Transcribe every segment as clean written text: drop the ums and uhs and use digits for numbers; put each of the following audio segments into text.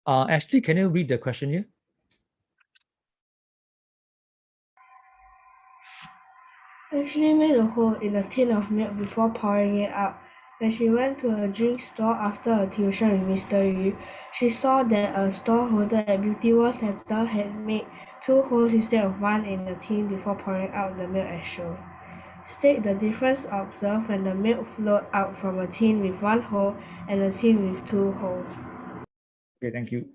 Ashley, can you read the question here? Ashley made a hole in a tin of milk before pouring it out. When she went to a drink store after her tuition with Mr. Yu, she saw that a storeholder at Beauty World Centre had made 2 holes instead of 1 in the tin before pouring out the milk as shown. State the difference observed when the milk flowed out from a tin with 1 hole and a tin with 2 holes. Okay, thank you.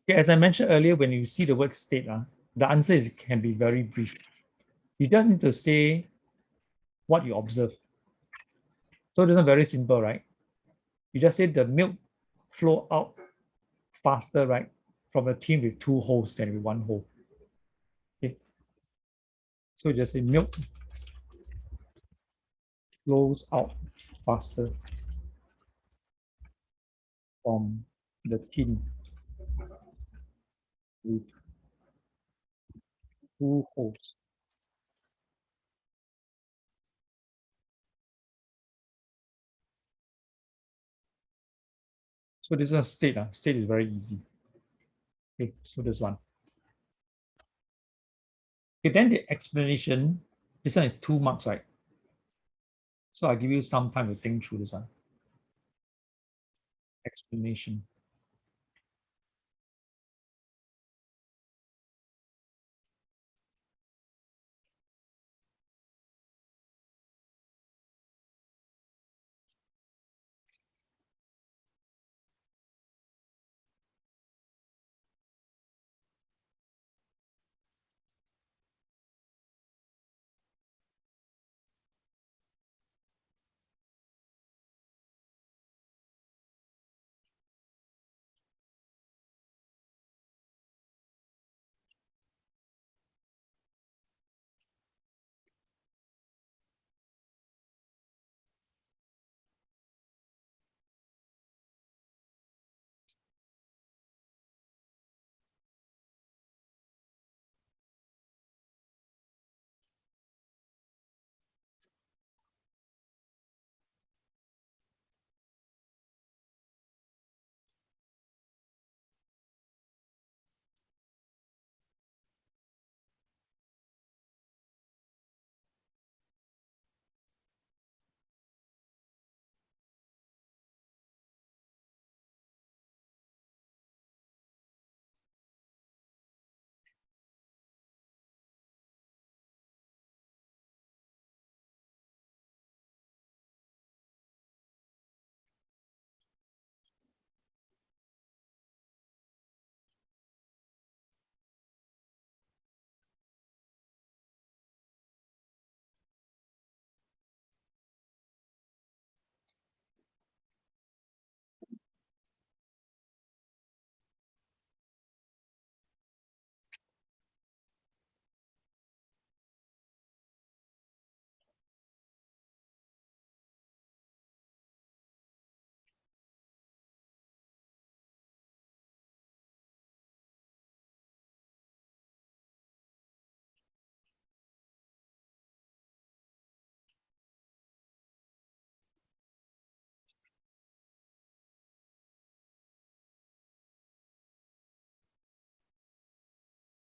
Okay, as I mentioned earlier, when you see the word state, the answer can be very brief. You just need to say what you observe. So this is very simple, right? You just say the milk flow out faster, right, from a tin with 2 holes than with 1 hole. Okay. So you just say milk flows out faster from the tin with 2 holes. So this is a state. State is very easy. Okay, so this one. Okay, then the explanation, this one is 2 marks, right? So I'll give you some time to think through this one. Explanation.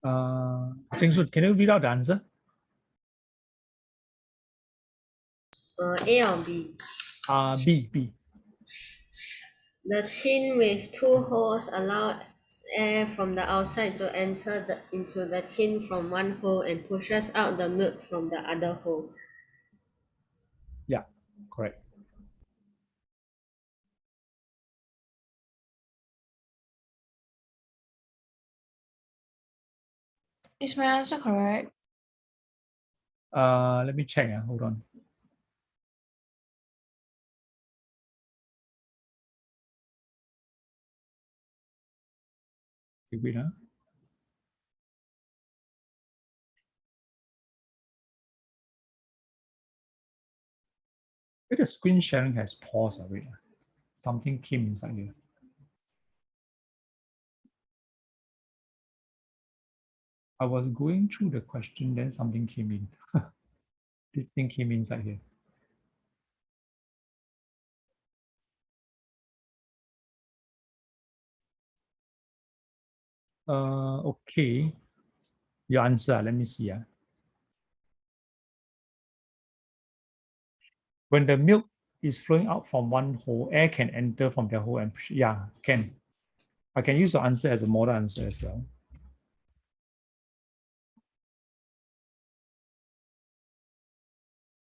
Jingsu, can you read out the answer? A or B? B. The tin with 2 holes allows air from the outside to enter into the tin from 1 hole and pushes out the milk from the other hole. Yeah, correct. Is my answer correct? Let me check. Hold on. Wait. The screen sharing has paused. Wait. Something came inside here. I was going through the question, then something came in. This thing came inside here. Okay. Your answer, let me see. When the milk is flowing out from one hole, air can enter from the hole and push. Yeah, can. I can use your answer as a model answer as well.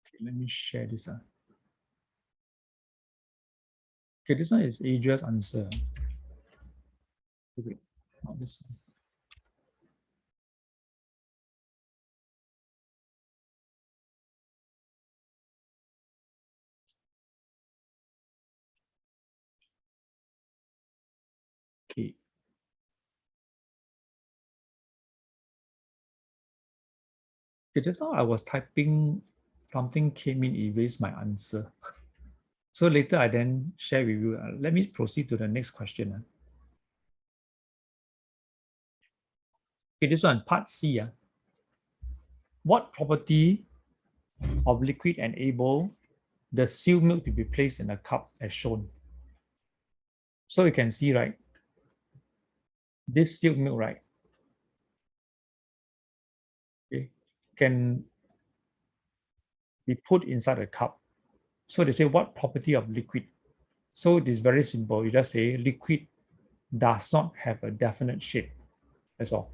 Okay, let me share this. Okay, this one is Adria's answer. Okay, not this one. Okay. Okay, just now I was typing, something came in, erased my answer. So later I then share with you. Let me proceed to the next question. Okay, this one, part C. What property of liquid enable the sealed milk to be placed in a cup as shown? So you can see, right, this sealed milk, right, okay, can be put inside a cup. So they say what property of liquid? So it is very simple. You just say liquid does not have a definite shape. That's all.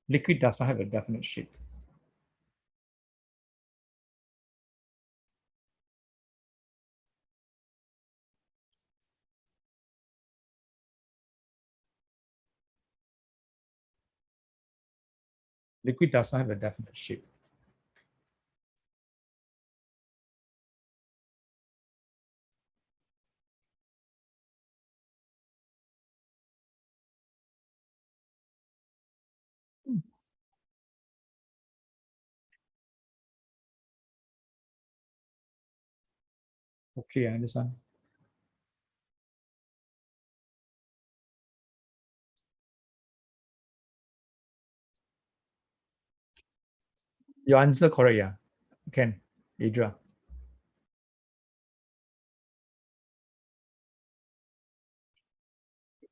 Liquid does not have a definite shape. Liquid does not have a definite shape. Okay, this one. Your answer correct, yeah. Can, Adria.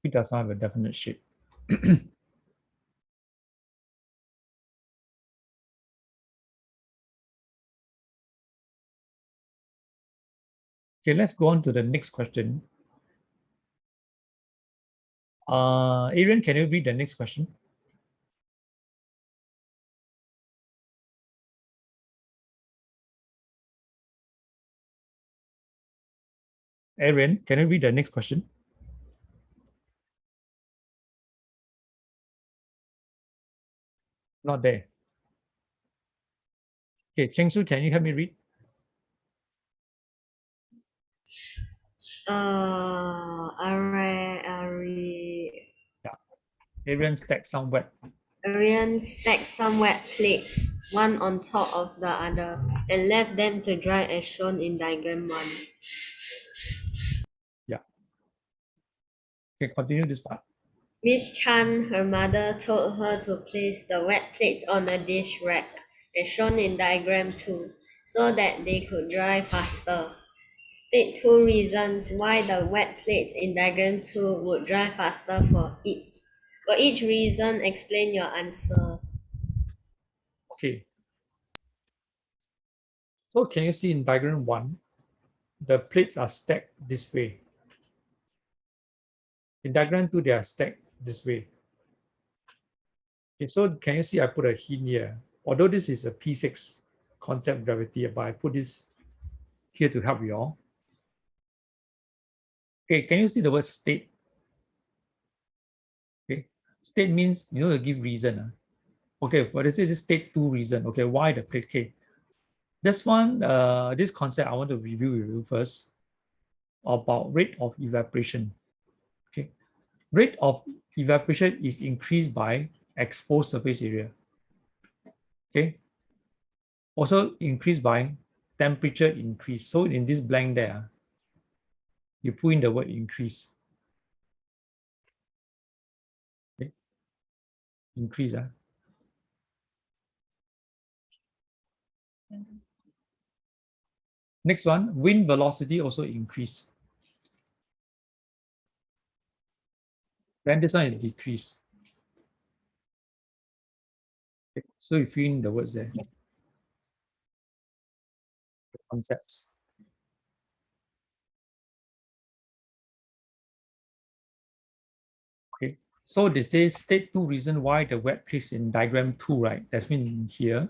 It does not have a definite shape. Okay, let's go on to the next question. Arian, can you read the next question? Arian, can you read the next question? Not there. Okay, Cheng Su, can you help me read? Yeah. Arian stacked some wet. Ariane stacked some wet plates, one on top of the other, and left them to dry as shown in diagram 1. Yeah. Okay, continue this part. Miss Chan, her mother, told her to place the wet plates on a dish rack, as shown in diagram 2, so that they could dry faster. State 2 reasons why the wet plates in diagram 2 would dry faster for each. For each reason, explain your answer. Okay. So can you see in diagram 1, the plates are stacked this way. In diagram 2, they are stacked this way. Okay, so can you see I put a hint here? Although this is a P6 concept gravity, but I put this here to help you all. Okay, can you see the word state? Okay, state means you know to give reason. Okay, what is this state 2 reason? Okay, why the plate? Okay, this one, this concept I want to review with you first about rate of evaporation. Okay, rate of evaporation is increased by exposed surface area. Okay, also increased by temperature increase. So in this blank there, you put in the word increase. Okay, increase. Next one, wind velocity also increase. Then this one is decrease. Okay, so you fill in the words there, the concepts. Okay, so they say state 2 reason why the wet place in diagram 2, right? That's mean here,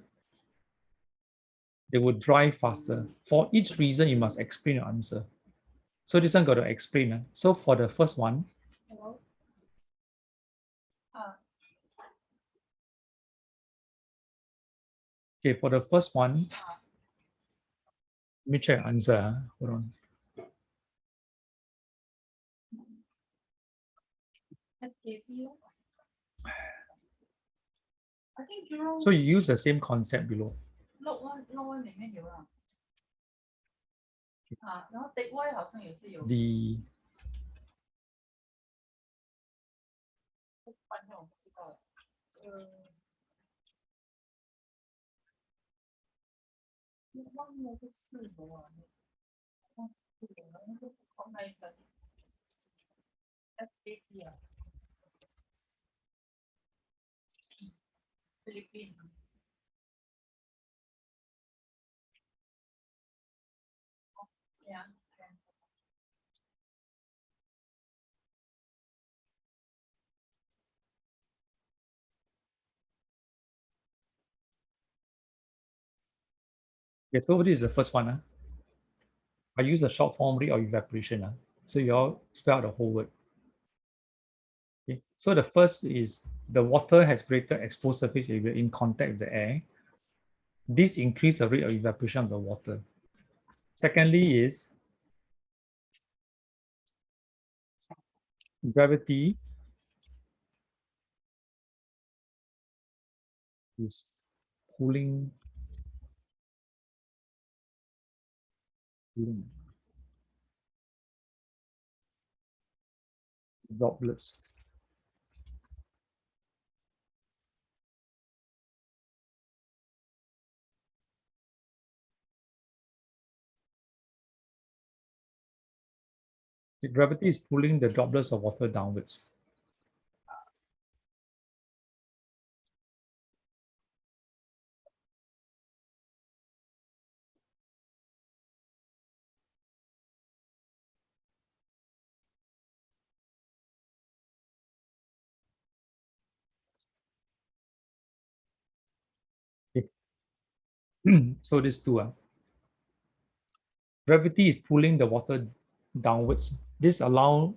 they would dry faster. For each reason, you must explain your answer. So this one got to explain. So for the first one, okay, for the first one, let me check answer. Hold on. So you use the same concept below. The okay, so this is the first one. I use the short form rate of evaporation. So you all spell out the whole word. Okay. So the first is the water has greater exposed surface area in contact with the air. This increases the rate of evaporation of the water. Secondly is gravity is pulling droplets. The gravity is pulling the droplets of water downwards. Okay. So these two are. Gravity is pulling the water downwards. This allows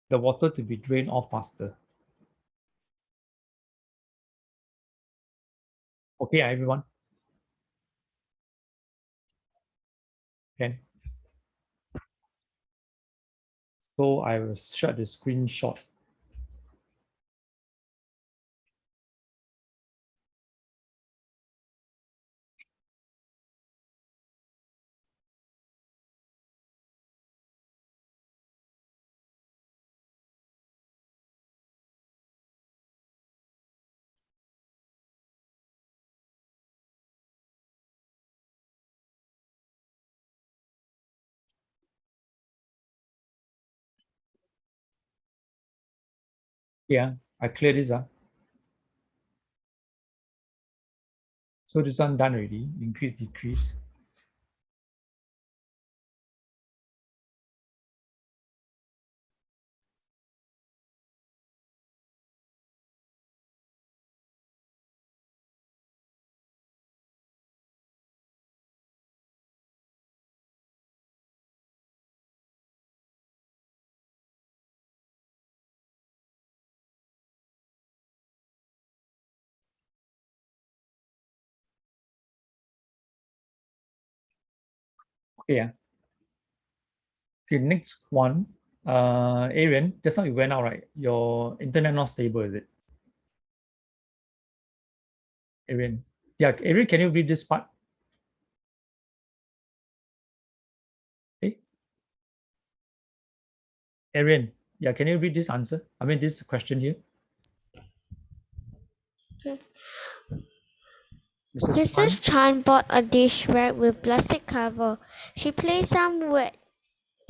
the water to be drained off faster. Okay, everyone? Okay. So I will shut the screenshot. Yeah, I clear this up. So this one done already. Increase, decrease. Okay, yeah. Okay, next one. Arian, just now you went out, right? Your internet not stable, is it? Arian. Yeah, Arian, can you read this part? Hey, Arian, yeah, can you read this answer? I mean, this question here. Mrs. Chan bought a dish wrapped with plastic cover. She placed some wet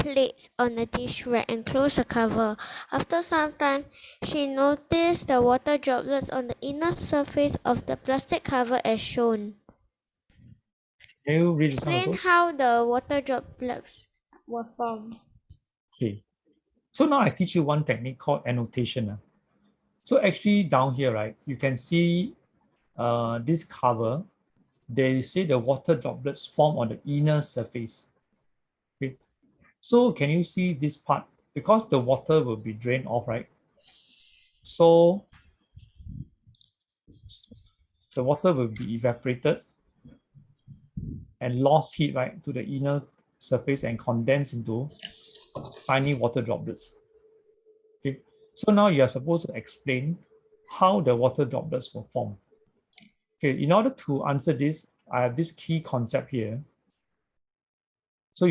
plates on the dish rack and closed the cover. After some time, she noticed the water droplets on the inner surface of the plastic cover as shown. Can you read this one Explain also? how the water droplets were formed. Okay. So now I teach you one technique called annotation. So actually down here, right, you can see this cover. They say the water droplets form on the inner surface. Okay. So can you see this part? Because the water will be drained off, right? So the water will be evaporated and lost heat, right, to the inner surface and condense into tiny water droplets. Okay. So now you are supposed to explain how the water droplets will form. Okay, in order to answer this, I have this key concept here. So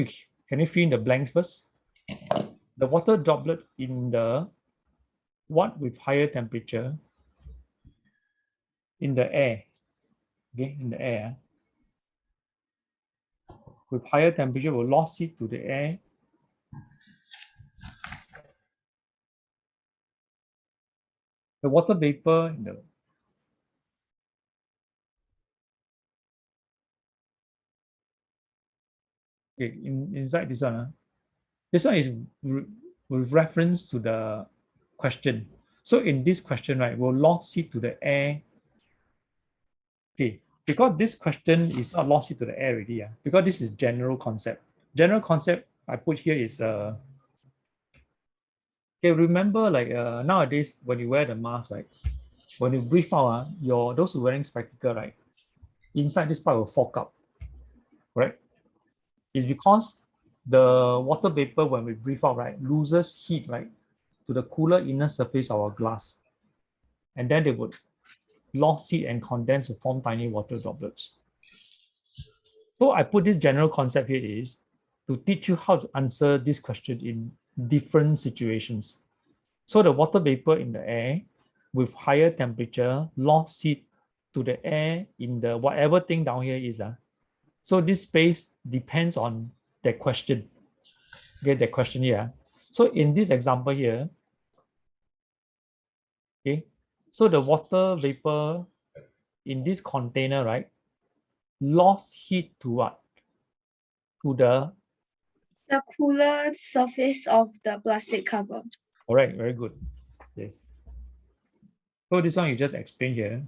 can you fill in the blanks first? The water droplet in the what with higher temperature in the air, okay, in the air, with higher temperature will lose heat to the air. The water vapor in the okay, inside this one. This one is with reference to the question. So in this question, right, will lose heat to the air. Okay, because this question is not lost heat to the air already, because this is general concept. General concept I put here is okay, remember like nowadays when you wear the mask, right? When you breathe out, those who wearing spectacle, right? Inside this part will fog up, right? It's because the water vapor when we breathe out, right, loses heat, right, to the cooler inner surface of our glass. And then they would lose heat and condense to form tiny water droplets. So I put this general concept here is to teach you how to answer this question in different situations. So the water vapor in the air with higher temperature lost heat to the air in the whatever thing down here is. So this space depends on that question. Okay, that question here. So in this example here, okay, so the water vapor in this container, right, lost heat to what? To The cooler surface of the plastic cover. all right, very good. Yes. So this one you just explain here.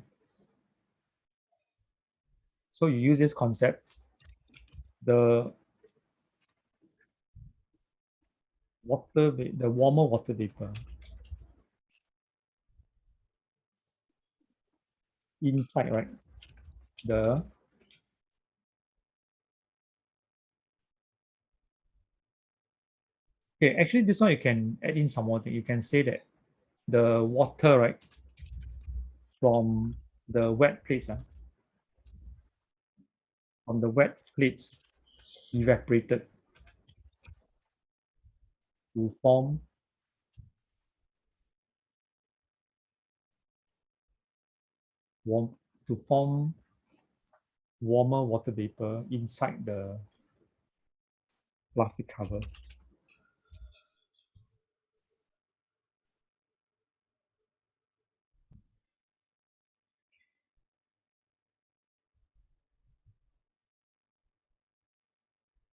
So you use this concept, the the warmer water vapor inside, right? The okay, actually this one you can add in some more thing. You can say that the water, right, from the wet plates, from the wet plates evaporated to form warm to form warmer water vapor inside the plastic cover.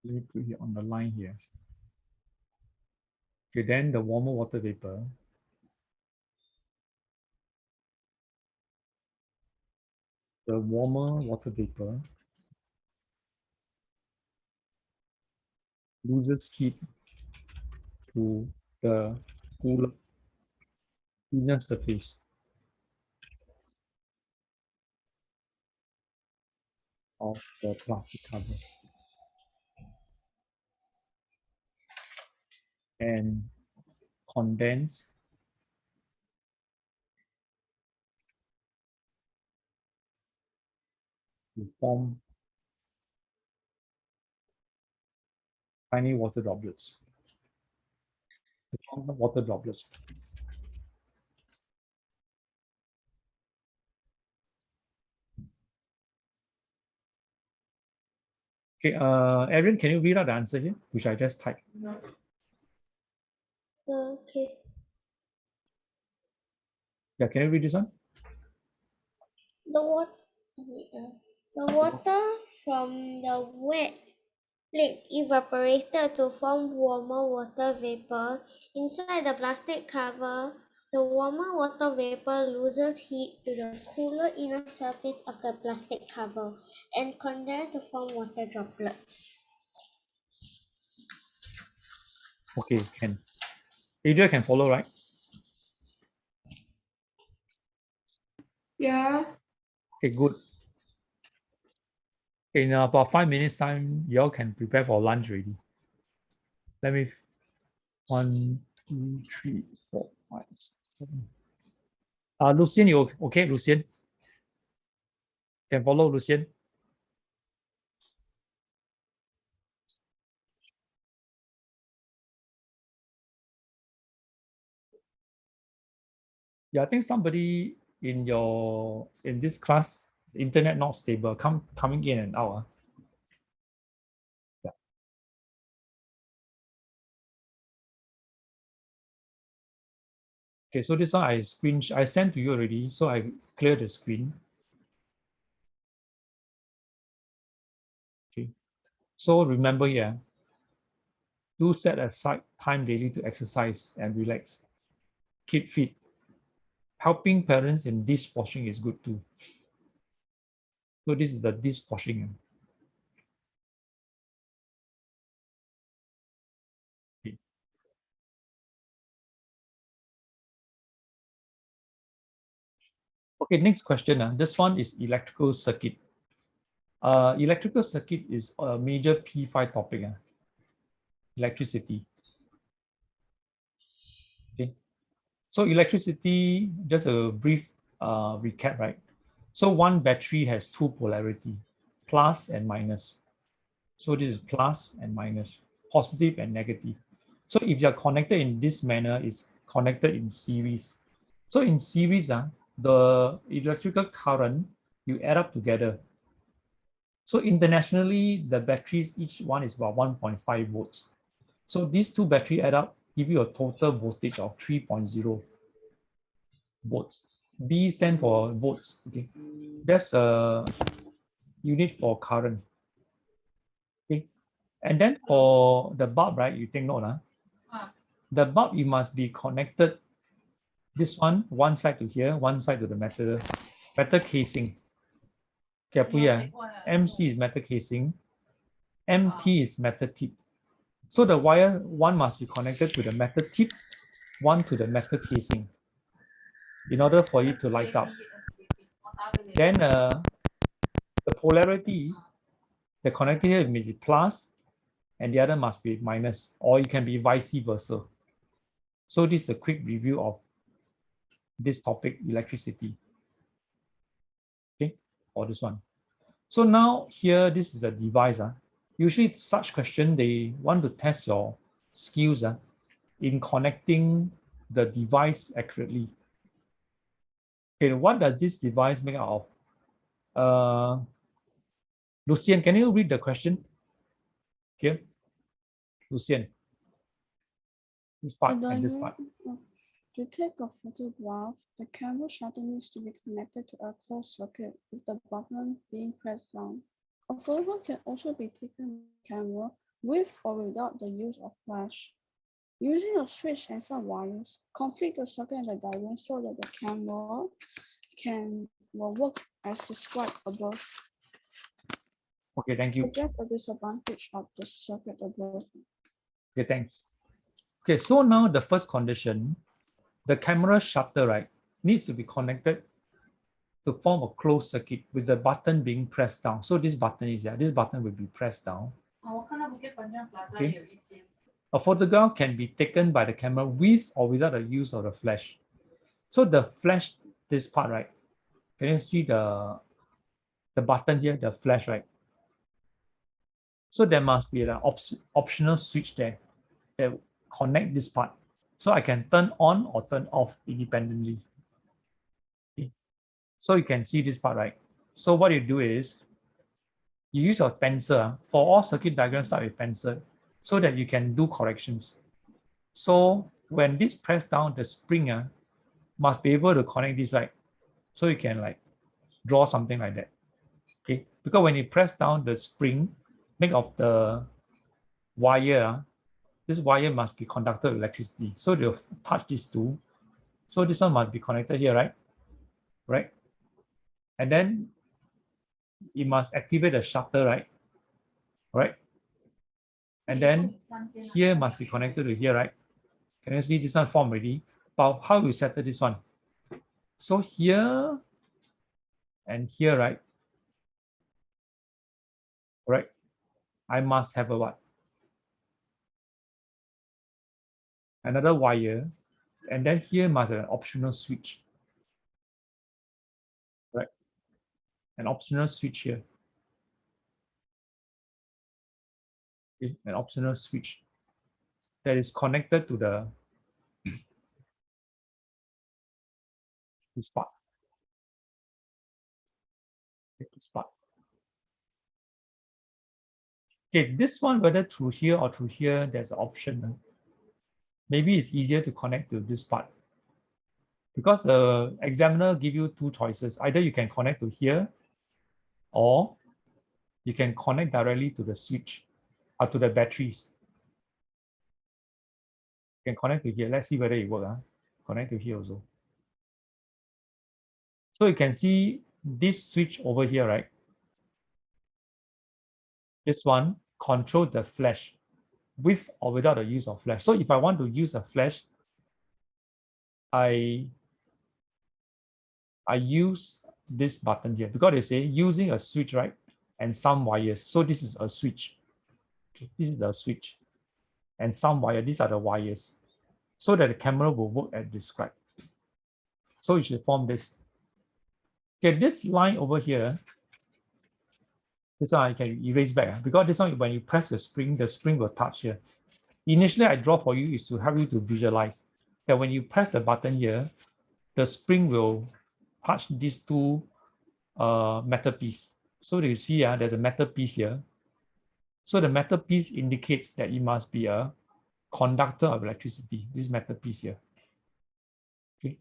Let me put it on the line here. Okay, then the warmer water vapor loses heat to the cooler inner surface of the plastic cover and condense to form tiny water droplets. To form the water droplets. Okay, Aaron, can you read out the answer here, which I just typed? Okay. Yeah, can you read this one? The water, the water from the wet plate evaporated to form warmer water vapor. Inside the plastic cover, the warmer water vapor loses heat to the cooler inner surface of the plastic cover and condense to form water droplets. Okay, can. Adria can follow, right? Yeah. Okay, good. In about 5 minutes time, you all can prepare for lunch already. Let me 1, 2, 3, 4, 5, 6, 7. Lucian, you okay? Lucian can follow. Lucian. Yeah, I think somebody in this class, internet not stable, coming in and out. Yeah. Okay, so this one I sent to you already, so I clear the screen. Okay, so remember here, do set aside time daily to exercise and relax. Keep fit. Helping parents in dishwashing is good too. So this is the dishwashing. Okay. Okay, next question. This one is electrical circuit. Electrical circuit is a major P5 topic. Electricity. Okay. So electricity, just a brief recap, right? So one battery has two polarity, plus and minus. So this is plus and minus, positive and negative. So if you are connected in this manner, it's connected in series. So in series, the electrical current, you add up together. So internationally, the batteries, each one is about 1.5 volts. So these two battery add up, give you a total voltage of 3.0 volts. V stand for volts. Okay, that's a unit for current. Okay, and then for the bulb, right? You take note, the bulb you must be connected. This one side to here, one side to the metal casing. Okay, MC is metal casing, MT is metal tip. So the wire one must be connected to the metal tip, one to the metal casing, in order for it to light up. Then the polarity, the connector here may be plus, and the other must be minus, or it can be vice versa. So this is a quick review of this topic, electricity. Okay, or this one. So now here, this is a device. Usually such question, they want to test your skills in connecting the device accurately. Okay, what does this device make out of? Lucian, can you read the question? Okay, Lucian, this part and this part. To take a photograph, the camera shutter needs to be connected to a closed circuit with the button being pressed down. A photograph can also be taken with the camera with or without the use of flash. Using a switch and some wires, complete the circuit in the diagram so that the camera will work as described above. Okay, thank you. Forget the disadvantage of the circuit above. Okay, thanks. Okay, so now the first condition, the camera shutter, right, needs to be connected to form a closed circuit with the button being pressed down. So this button is there. This button will be pressed down. Okay. A photograph can be taken by the camera with or without the use of the flash. So the flash, this part, right? Can you see the button here, the flash, right? So there must be an optional switch there that connect this part. So I can turn on or turn off independently. Okay. So you can see this part, right? So what you do is, you use your pencil. For all circuit diagrams, start with pencil so that you can do corrections. So when this press down, the spring must be able to connect this, right? So you can like draw something like that. Okay, because when you press down the spring, make of the wire, this wire must be conducted with electricity. So they'll touch these two. So this one must be connected here, right? Right. And then it must activate the shutter, right? Right. And then here must be connected to here, right? Can you see this one form already? But how we settle this one? So here and here, right? Right. I must have a what? Another wire. And then here must have an optional switch. Right. An optional switch here. Okay. An optional switch that is connected to the this part. This part. Okay, this one, whether through here or through here, there's an option. Maybe it's easier to connect to this part. Because the examiner give you two choices. Either you can connect to here, or you can connect directly to the switch or to the batteries. You can connect to here. Let's see whether it works. Connect to here also. So you can see this switch over here, right? This one controls the flash with or without the use of flash. So if I want to use a flash, I use this button here because they say using a switch, right? And some wires. So this is a switch. Okay, this is the switch. And some wire, these are the wires. So that the camera will work as described. So you should form this. Okay, this line over here, this one I can erase back because this one, when you press the spring will touch here. Initially, I draw for you is to help you to visualize that when you press the button here, the spring will touch these two metal piece. So you see there's a metal piece here. So the metal piece indicates that it must be a conductor of electricity, this metal piece here. Okay.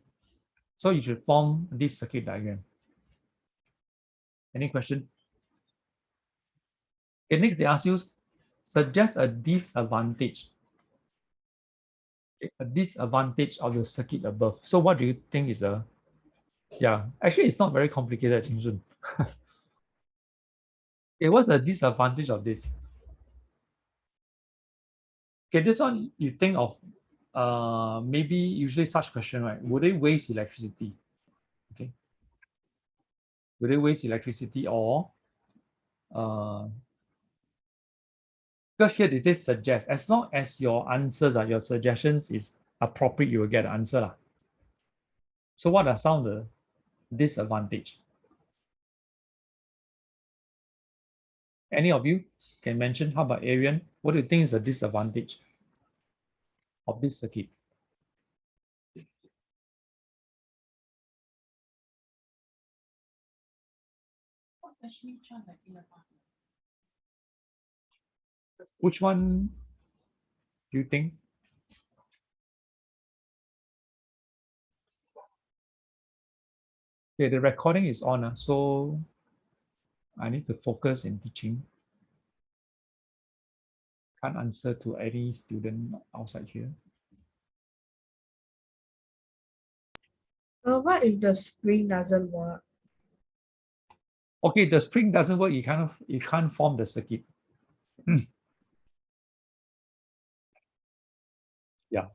So you should form this circuit diagram. Any question? Okay, next they ask you, suggest a disadvantage. Okay, a disadvantage of the circuit above. So what do you think is a, actually it's not very complicated, Ching Shun. Okay, what's the disadvantage of this? Okay, this one you think of maybe usually such question, right? Would they waste electricity? Okay. Would they waste electricity or because here they suggest, as long as your answers your suggestions is appropriate, you will get an answer. So what are some of the disadvantage? Any of you can mention? How about Arian? What do you think is the disadvantage of this circuit? Which one do you think? Okay, the recording is on, so I need to focus in teaching. Can't answer to any student outside here. What if the spring doesn't work? Okay, the spring doesn't work, you can't form the circuit. Yeah,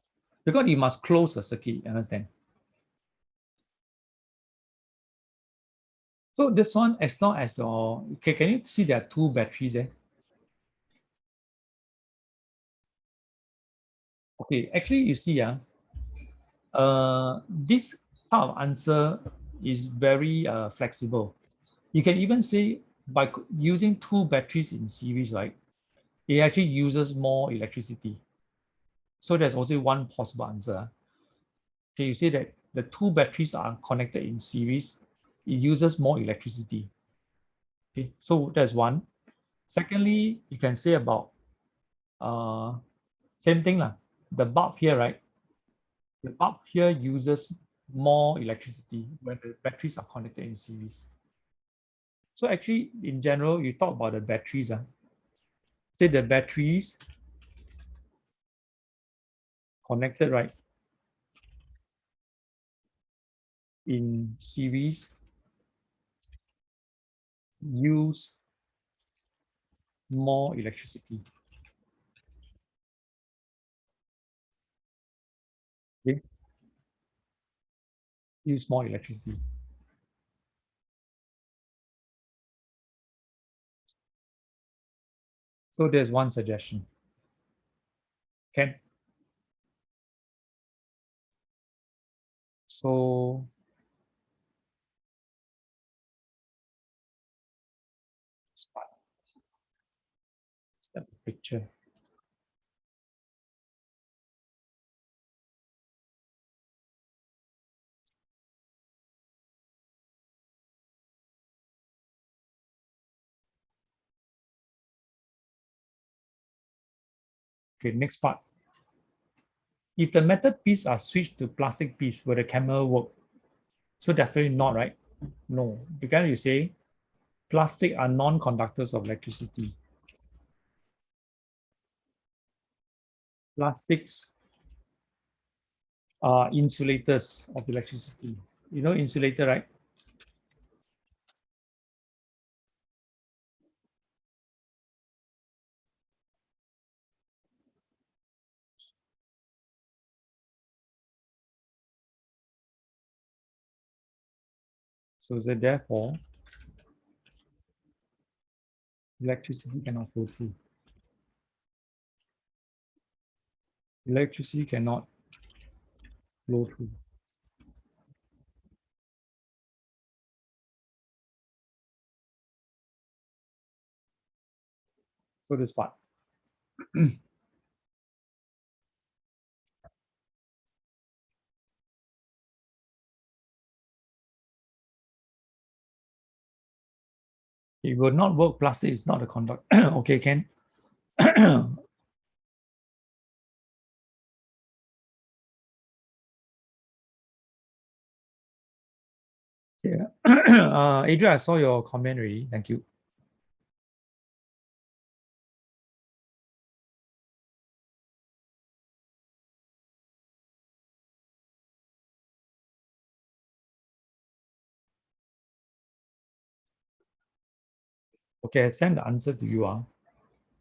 because you must close the circuit, understand? So this one, as long as your, okay, can you see there are two batteries there? Okay, actually you see, this type of answer is very flexible. You can even say by using two batteries in series, right, it actually uses more electricity. So there's also one possible answer. Okay, you say that the two batteries are connected in series, it uses more electricity. Okay, so that's one. Secondly, you can say about same thing lah. The bulb here, right? The bulb here uses more electricity when the batteries are connected in series. So actually, in general, you talk about the batteries. Say the batteries connected, right, in series use more electricity. Okay? Use more electricity. So there's one suggestion. Okay. So step picture. Okay, next part. If the metal piece are switched to plastic piece, will the camera work? So definitely not, right? No, because you say plastic are non-conductors of electricity. Plastics are insulators of electricity. You know insulator, right? So therefore, electricity cannot flow through. Electricity cannot flow through. So this part. It will not work. Plastic is not a conductor. Okay, Ken. Yeah. Adrian, I saw your comment already. Thank you. Okay, I send the answer to you.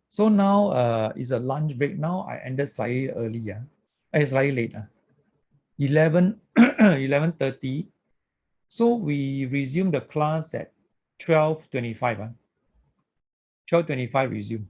So now is a lunch break. Now I ended slightly early. Slightly late. 11, 11:30. So we resume the class at 12:25. 12:25 resume.